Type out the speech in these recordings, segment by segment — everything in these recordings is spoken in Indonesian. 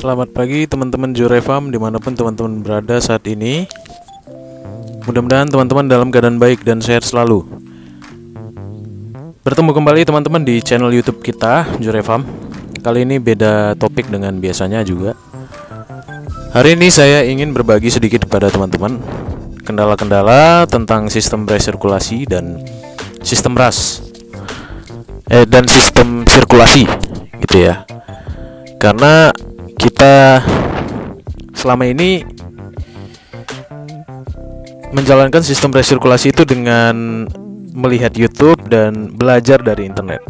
Selamat pagi teman-teman Jurefam dimanapun teman-teman berada saat ini. Mudah-mudahan teman-teman dalam keadaan baik dan sehat selalu. Bertemu kembali teman-teman di channel YouTube kita Jurefam. Kali ini beda topik dengan biasanya juga. Hari ini saya ingin berbagi sedikit kepada teman-teman kendala-kendala tentang sistem resirkulasi dan sistem RAS dan sistem sirkulasi gitu ya. Karena kita selama ini menjalankan sistem resirkulasi itu dengan melihat YouTube dan belajar dari internet.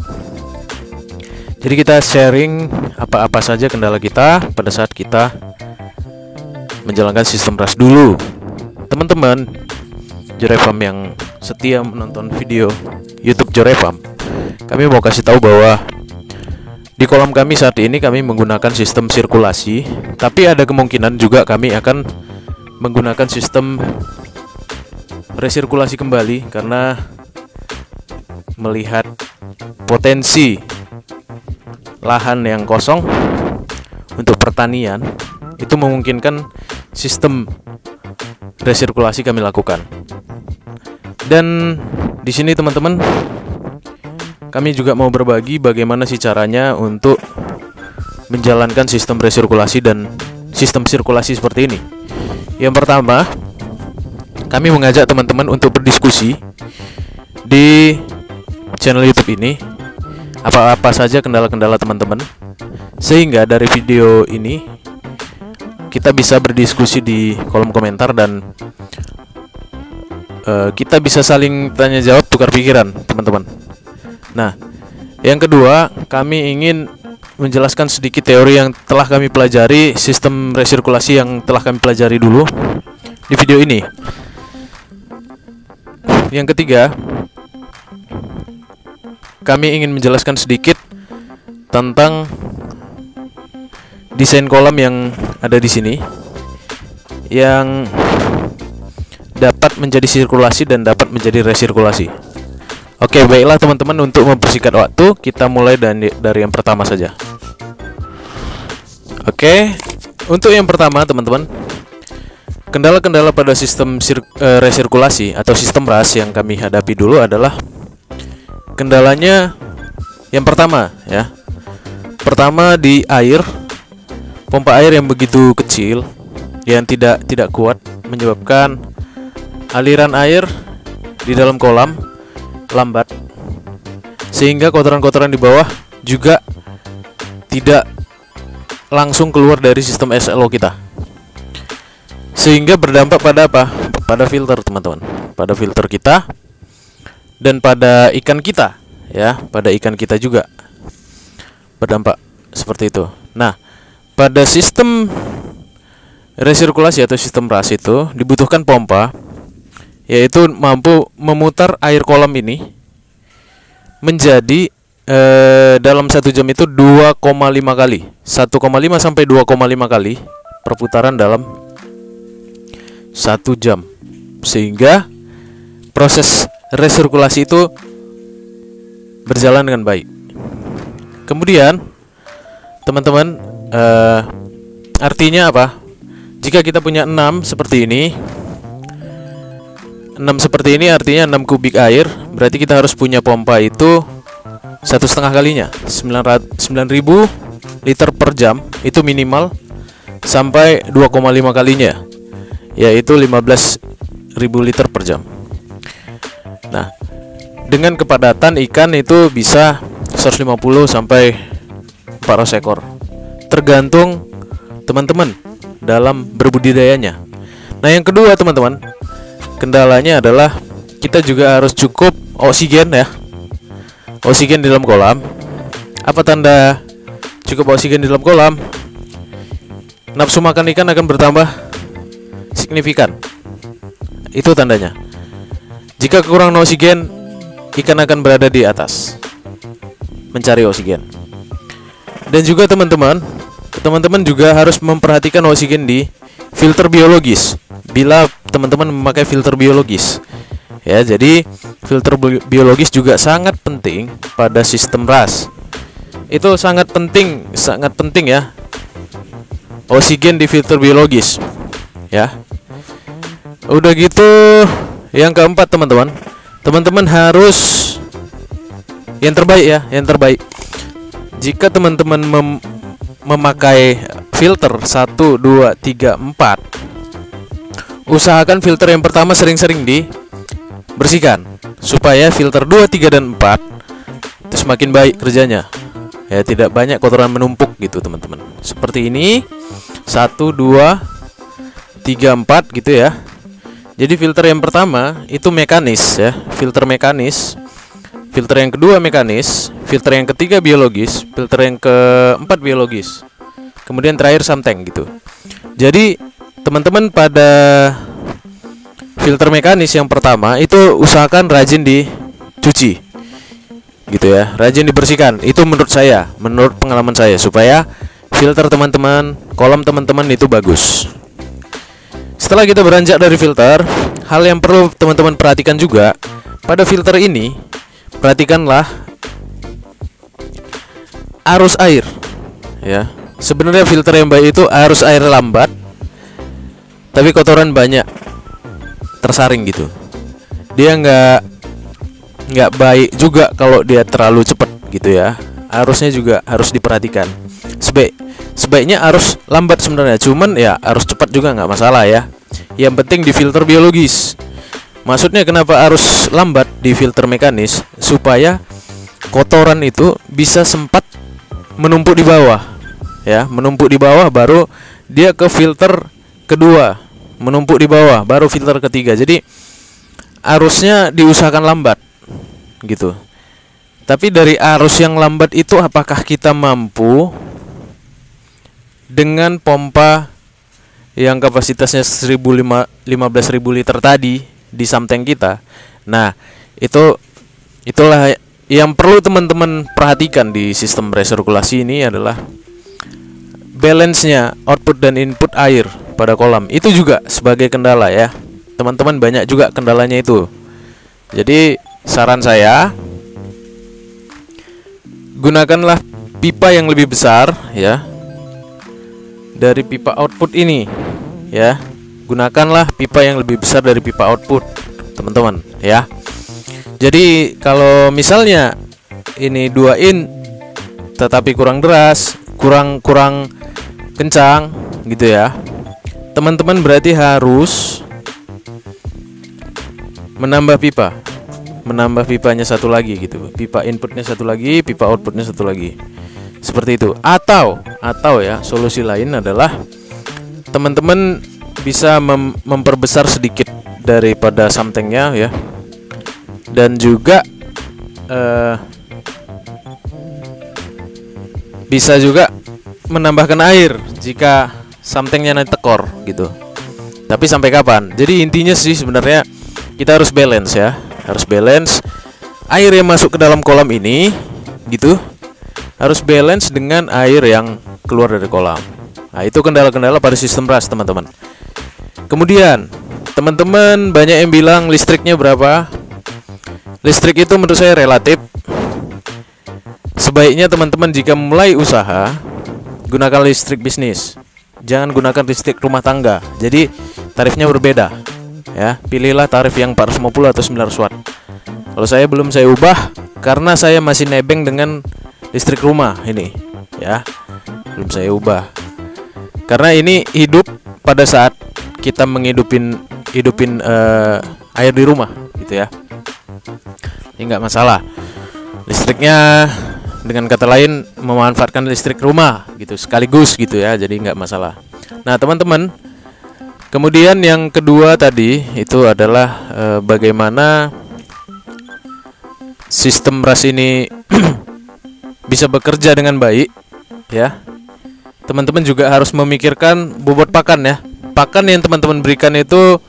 Jadi kita sharing apa-apa saja kendala kita pada saat kita menjalankan sistem RAS dulu. Teman-teman Jurefam yang setia menonton video YouTube Jurefam, kami mau kasih tahu bahwa di kolam kami saat ini kami menggunakan sistem sirkulasi, tapi ada kemungkinan juga kami akan menggunakan sistem resirkulasi kembali karena melihat potensi lahan yang kosong untuk pertanian itu memungkinkan sistem resirkulasi kami lakukan. Dan di sini teman-teman, kami juga mau berbagi bagaimana sih caranya untuk menjalankan sistem resirkulasi dan sistem sirkulasi seperti ini. Yang pertama, kami mengajak teman-teman untuk berdiskusi di channel YouTube ini apa-apa saja kendala-kendala teman-teman, sehingga dari video ini kita bisa berdiskusi di kolom komentar dan kita bisa saling tanya jawab, tukar pikiran teman-teman. Nah, yang kedua, kami ingin menjelaskan sedikit teori yang telah kami pelajari, sistem resirkulasi yang telah kami pelajari dulu di video ini. Yang ketiga, kami ingin menjelaskan sedikit tentang desain kolam yang ada di sini, yang dapat menjadi sirkulasi dan dapat menjadi resirkulasi. Oke, baiklah teman-teman, untuk mempersingkat waktu, kita mulai dari yang pertama saja. Oke, untuk yang pertama teman-teman, kendala-kendala pada sistem resirkulasi atau sistem RAS yang kami hadapi dulu adalah kendalanya yang pertama ya. Pertama di air, pompa air yang begitu kecil yang tidak kuat menyebabkan aliran air di dalam kolam lambat, sehingga kotoran-kotoran di bawah juga tidak langsung keluar dari sistem SLO kita, sehingga berdampak pada apa? Pada filter teman-teman, pada filter kita dan pada ikan kita ya, pada ikan kita juga berdampak seperti itu. Nah, pada sistem resirkulasi atau sistem RAS itu dibutuhkan pompa, yaitu mampu memutar air kolam ini menjadi dalam 1 jam itu 2,5 kali, 1,5 sampai 2,5 kali perputaran dalam 1 jam, sehingga proses resirkulasi itu berjalan dengan baik. Kemudian teman-teman, artinya apa? Jika kita punya 6 seperti ini, 6 seperti ini artinya 6 kubik air, berarti kita harus punya pompa itu 1,5 kalinya, 9.000 liter per jam itu minimal, sampai 2,5 kalinya, yaitu 15.000 liter per jam. Nah, dengan kepadatan ikan itu bisa 150 sampai 400 ekor, tergantung teman-teman dalam berbudidayanya. Nah, yang kedua teman-teman, kendalanya adalah kita juga harus cukup oksigen ya, oksigen di dalam kolam. Apa tanda cukup oksigen di dalam kolam? Nafsu makan ikan akan bertambah signifikan, itu tandanya. Jika kekurangan oksigen, ikan akan berada di atas mencari oksigen. Dan juga teman-teman juga harus memperhatikan oksigen di filter biologis. Bila teman-teman memakai filter biologis ya, jadi filter biologis juga sangat penting pada sistem RAS. Itu sangat penting ya. oksigen di filter biologis, ya. Udah gitu, yang keempat teman-teman harus yang terbaik ya, yang terbaik. Jika teman-teman memakai filter 1, 2, 3, 4, usahakan filter yang pertama sering-sering dibersihkan supaya filter 2, 3, dan 4 itu semakin baik kerjanya. Ya, tidak banyak kotoran menumpuk gitu teman-teman. Seperti ini 1, 2, 3, 4 gitu ya. Jadi filter yang pertama itu mekanis ya, filter mekanis. Filter yang kedua mekanis, filter yang ketiga biologis, filter yang keempat biologis. Kemudian terakhir samteng gitu. Jadi teman-teman pada filter mekanis yang pertama itu usahakan rajin dicuci gitu ya, rajin dibersihkan. Itu menurut saya, menurut pengalaman saya, supaya filter teman-teman, kolam teman-teman itu bagus. Setelah kita beranjak dari filter, hal yang perlu teman-teman perhatikan juga pada filter ini, perhatikanlah arus air ya. Sebenarnya filter yang baik itu arus air lambat, tapi kotoran banyak tersaring gitu. Dia nggak baik juga kalau dia terlalu cepat gitu ya. Arusnya juga harus diperhatikan. Sebaiknya arus lambat sebenarnya, cuman ya arus cepat juga nggak masalah ya. Yang penting di filter biologis. Maksudnya kenapa arus lambat di filter mekanis? Supaya kotoran itu bisa sempat menumpuk di bawah ya, menumpuk di bawah baru dia ke filter kedua, menumpuk di bawah baru filter ketiga. Jadi arusnya diusahakan lambat gitu. Tapi dari arus yang lambat itu apakah kita mampu dengan pompa yang kapasitasnya 15.000 liter tadi di samteng kita? Nah, itulah yang perlu teman-teman perhatikan di sistem resirkulasi ini adalah balance-nya output dan input air pada kolam. Itu juga sebagai kendala ya. Teman-teman banyak juga kendalanya itu. Jadi saran saya, gunakanlah pipa yang lebih besar ya dari pipa output ini ya. Gunakanlah pipa yang lebih besar dari pipa output teman-teman ya. Jadi kalau misalnya ini 2 in tetapi kurang deras, kurang kencang gitu ya, teman-teman berarti harus menambah pipanya satu lagi gitu. Pipa inputnya satu lagi, pipa outputnya satu lagi. Seperti itu. Atau ya, solusi lain adalah teman-teman bisa memperbesar sedikit daripada samtengnya ya. Dan juga bisa juga menambahkan air jika samtengnya nanti tekor gitu. Tapi sampai kapan? Jadi intinya sih sebenarnya kita harus balance ya. Harus balance air yang masuk ke dalam kolam ini gitu, harus balance dengan air yang keluar dari kolam. Nah, itu kendala-kendala pada sistem RAS teman-teman. Kemudian teman-teman banyak yang bilang listriknya berapa. Listrik itu menurut saya relatif. Sebaiknya teman-teman jika mulai usaha, gunakan listrik bisnis, jangan gunakan listrik rumah tangga. Jadi tarifnya berbeda ya. Pilihlah tarif yang 450 atau 900 watt. Kalau saya belum saya ubah karena saya masih nebeng dengan listrik rumah ini ya. Belum saya ubah. Karena ini hidup pada saat kita hidupin air di rumah gitu ya. Ini nggak masalah. Listriknya dengan kata lain memanfaatkan listrik rumah gitu sekaligus gitu ya. Jadi nggak masalah. Nah teman-teman, kemudian yang kedua tadi itu adalah bagaimana sistem RAS ini bisa bekerja dengan baik ya. Teman-teman juga harus memikirkan bobot pakan ya. Pakan yang teman-teman berikan itu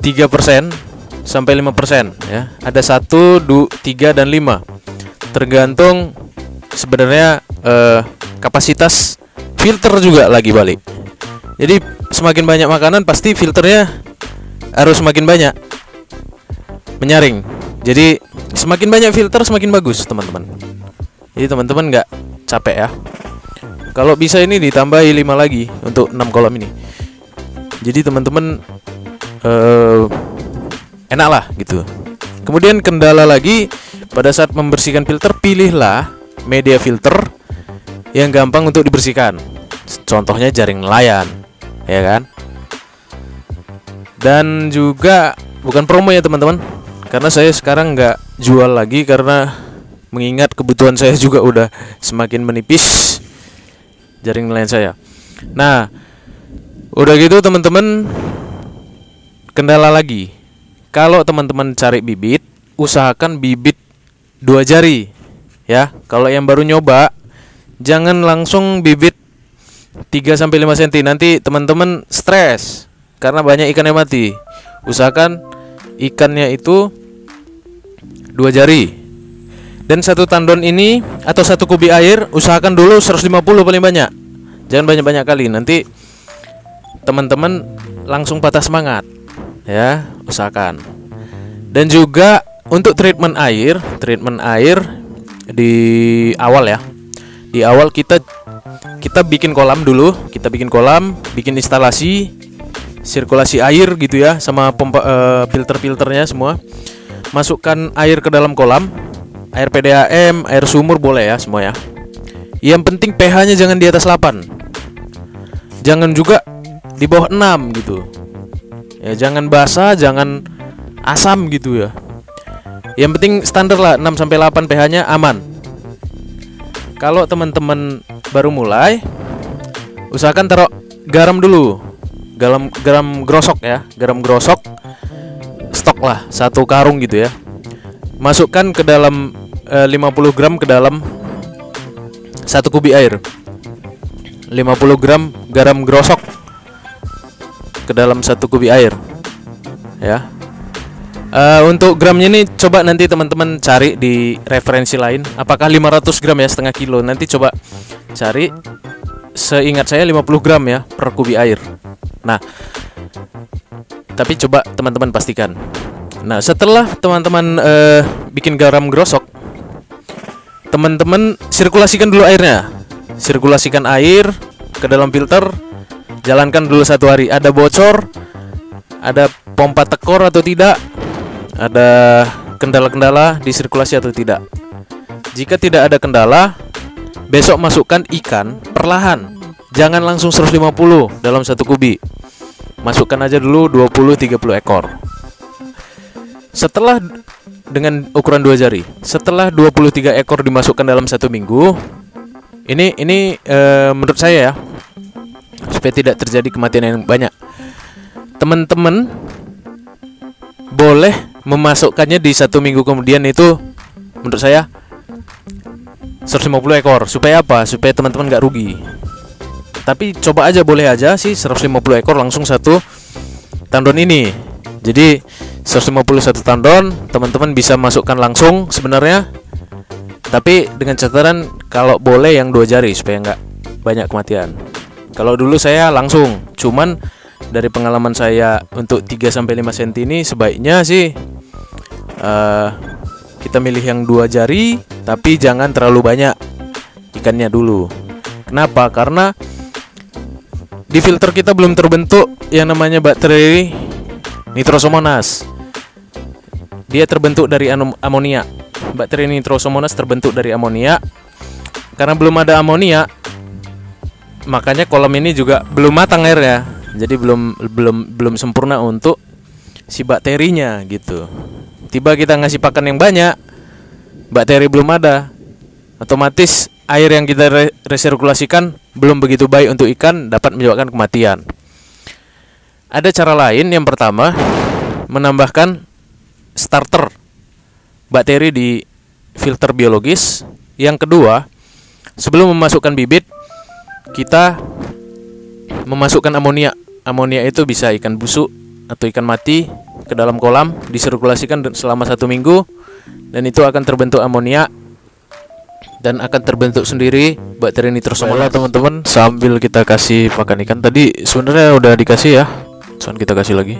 3% sampai 5% ya. Ada 1, 2, 3 dan 5. Tergantung sebenarnya kapasitas filter juga lagi balik. Jadi semakin banyak makanan pasti filternya harus semakin banyak menyaring. Jadi semakin banyak filter semakin bagus teman-teman. Jadi teman-teman nggak capek ya. Kalau bisa ini ditambahi 5 lagi untuk 6 kolam ini. Jadi teman-teman enak lah gitu. Kemudian kendala lagi pada saat membersihkan filter, pilihlah media filter yang gampang untuk dibersihkan. Contohnya jaring nelayan, ya kan? Dan juga bukan promo ya teman-teman, karena saya sekarang nggak jual lagi karena mengingat kebutuhan saya juga udah semakin menipis jaring nelayan saya. Nah, udah gitu teman-teman, kendala lagi. Kalau teman-teman cari bibit, usahakan bibit 2 jari ya. Kalau yang baru nyoba, jangan langsung bibit 3-5 cm. Nanti teman-teman stres karena banyak ikan yang mati. Usahakan ikannya itu 2 jari. Dan satu tandon ini atau satu kubi air usahakan dulu 150 paling banyak. Jangan banyak-banyak kali, nanti teman-teman langsung patah semangat ya, usahakan. Dan juga untuk treatment air di awal ya. Di awal kita bikin kolam dulu, bikin instalasi sirkulasi air gitu ya, sama pompa filter-filternya semua. Masukkan air ke dalam kolam. Air PDAM, air sumur boleh ya semua ya. Yang penting pH-nya jangan di atas 8. Jangan juga di bawah 6 gitu. Ya, jangan basah, jangan asam gitu ya. Yang penting standar lah 6-8 pH-nya aman. Kalau teman-teman baru mulai, usahakan taruh garam dulu. Garam grosok ya, garam grosok. Stok lah 1 karung gitu ya. Masukkan ke dalam 50 gram ke dalam 1 kubi air. 50 gram garam grosok ke dalam 1 kubi air ya. Untuk gramnya ini coba nanti teman-teman cari di referensi lain. Apakah 500 gram ya, setengah kilo. Nanti coba cari. Seingat saya 50 gram ya per kubi air. Nah, tapi coba teman-teman pastikan. Nah, setelah teman-teman bikin garam grosok, teman-teman sirkulasikan dulu airnya. Sirkulasikan air ke dalam filter. Jalankan dulu 1 hari. Ada bocor, ada pompa tekor atau tidak, ada kendala-kendala di sirkulasi atau tidak. Jika tidak ada kendala, besok masukkan ikan perlahan. Jangan langsung 150 dalam 1 kubi. Masukkan aja dulu 20-30 ekor. Setelah dengan ukuran 2 jari, setelah 23 ekor dimasukkan dalam 1 minggu, ini menurut saya ya, supaya tidak terjadi kematian yang banyak, teman-teman boleh memasukkannya di 1 minggu kemudian. Itu menurut saya 150 ekor. Supaya apa? Supaya teman-teman nggak rugi. Tapi coba aja, boleh aja sih 150 ekor langsung 1 tandon ini. Jadi 151 tandon teman-teman bisa masukkan langsung sebenarnya. Tapi dengan catatan kalau boleh yang 2 jari supaya nggak banyak kematian. Kalau dulu saya langsung, cuman dari pengalaman saya untuk 3-5 cm ini sebaiknya sih kita milih yang 2 jari, tapi jangan terlalu banyak ikannya dulu. Kenapa? Karena di filter kita belum terbentuk yang namanya bakteri Nitrosomonas. Dia terbentuk dari amonia. Bakteri Nitrosomonas terbentuk dari amonia. Karena belum ada amonia, makanya kolam ini juga belum matang airnya. Jadi belum sempurna untuk si bakterinya gitu. Tiba kita ngasih pakan yang banyak, bakteri belum ada, otomatis air yang kita resirkulasikan belum begitu baik untuk ikan, dapat menyebabkan kematian. Ada cara lain. Yang pertama, menambahkan starter bakteri di filter biologis. Yang kedua, sebelum memasukkan bibit, kita memasukkan amonia. Amonia itu bisa ikan busuk atau ikan mati ke dalam kolam, disirkulasikan selama 1 minggu, dan itu akan terbentuk amonia dan akan terbentuk sendiri bakteri Nitrosomonas. Teman-teman, sambil kita kasih pakan ikan, tadi sebenarnya udah dikasih ya, cuman kita kasih lagi.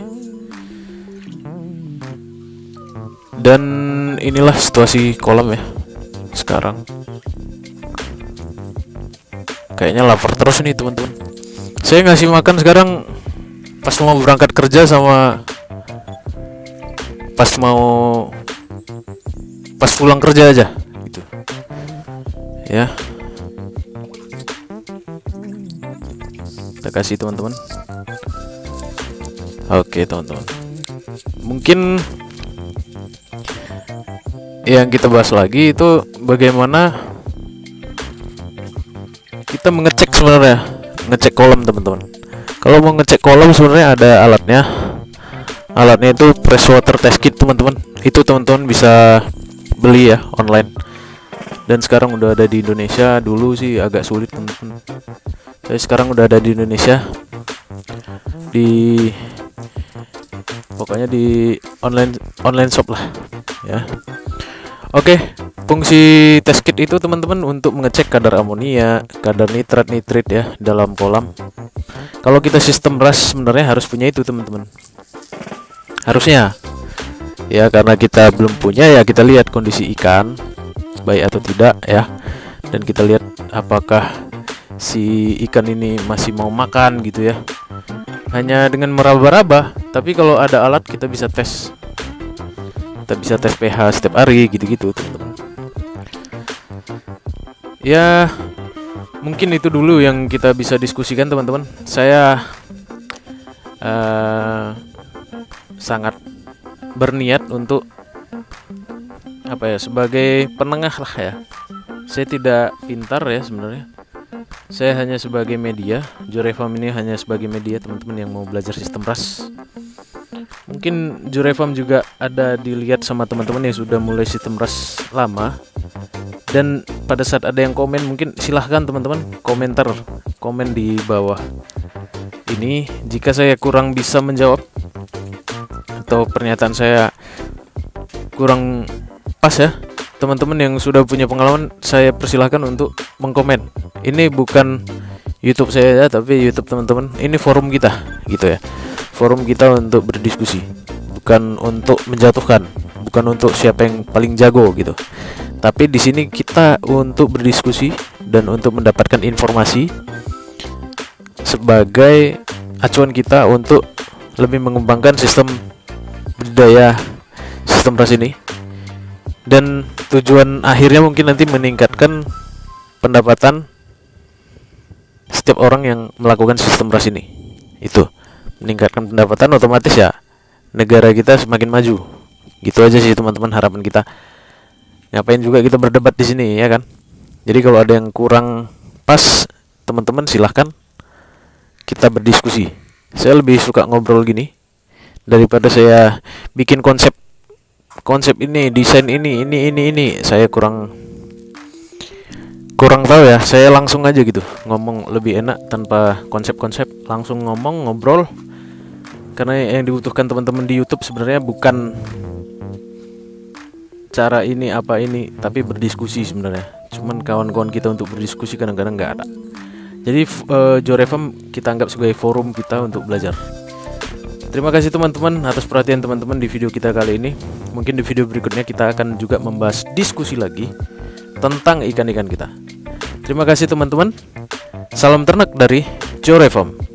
Dan inilah situasi kolam ya sekarang. Kayaknya lapar terus nih teman-teman. Saya ngasih makan sekarang pas mau berangkat kerja sama pas pulang kerja aja gitu. Ya. Kita kasih teman-teman. Oke, teman-teman. Mungkin yang kita bahas lagi itu bagaimana kita mengecek sebenarnya, ngecek kolom teman-teman. Kalau mau ngecek kolom sebenarnya ada alatnya. Alatnya itu Freshwater Test Kit teman-teman. Itu teman-teman bisa beli ya online. Dan sekarang udah ada di Indonesia. Dulu sih agak sulit teman-teman. Tapi sekarang udah ada di Indonesia. Pokoknya di online shop lah ya. Oke, fungsi test kit itu teman-teman untuk mengecek kadar amonia, kadar nitrat ya dalam kolam. Kalau kita sistem RAS sebenarnya harus punya itu teman-teman. Harusnya. Ya karena kita belum punya, ya kita lihat kondisi ikan baik atau tidak ya. Dan kita lihat apakah si ikan ini masih mau makan gitu ya. Hanya dengan meraba-raba, tapi kalau ada alat kita bisa tes. Kita bisa tes pH setiap hari gitu-gitu teman-teman. Ya mungkin itu dulu yang kita bisa diskusikan teman-teman. Saya sangat berniat untuk sebagai penengah lah ya. Saya tidak pintar ya sebenarnya. Saya hanya sebagai media. Jurefarm ini hanya sebagai media teman-teman yang mau belajar sistem RAS. Mungkin Jurefarm juga ada dilihat sama teman-teman yang sudah mulai sistem RAS lama. Dan pada saat ada yang komen, mungkin silahkan teman-teman komen di bawah ini jika saya kurang bisa menjawab atau pernyataan saya kurang pas ya. Teman-teman yang sudah punya pengalaman, saya persilahkan untuk mengkomen. Ini bukan YouTube saya ya, tapi YouTube teman-teman. Ini forum kita gitu ya. Forum kita untuk berdiskusi, bukan untuk menjatuhkan, bukan untuk siapa yang paling jago gitu. Tapi di sini kita untuk berdiskusi dan untuk mendapatkan informasi sebagai acuan kita untuk lebih mengembangkan sistem budidaya sistem RAS ini. Dan tujuan akhirnya mungkin nanti meningkatkan pendapatan setiap orang yang melakukan sistem RAS ini. Itu meningkatkan pendapatan, otomatis ya negara kita semakin maju. Gitu aja sih teman-teman harapan kita. Ngapain juga kita berdebat di sini ya kan. Jadi kalau ada yang kurang pas, teman-teman silahkan kita berdiskusi. Saya lebih suka ngobrol gini daripada saya bikin konsep ini, desain ini. Saya kurang tahu ya. Saya langsung aja gitu ngomong, lebih enak tanpa konsep-konsep, langsung ngobrol. Karena yang dibutuhkan teman-teman di YouTube sebenarnya bukan cara ini tapi berdiskusi sebenarnya. Cuman kawan-kawan kita untuk berdiskusi kadang-kadang nggak ada. Jadi Jurefarm kita anggap sebagai forum kita untuk belajar. Terima kasih teman-teman atas perhatian teman-teman di video kita kali ini. Mungkin di video berikutnya kita akan juga membahas diskusi lagi tentang ikan-ikan kita. Terima kasih teman-teman. Salam ternak dari Jurefarm.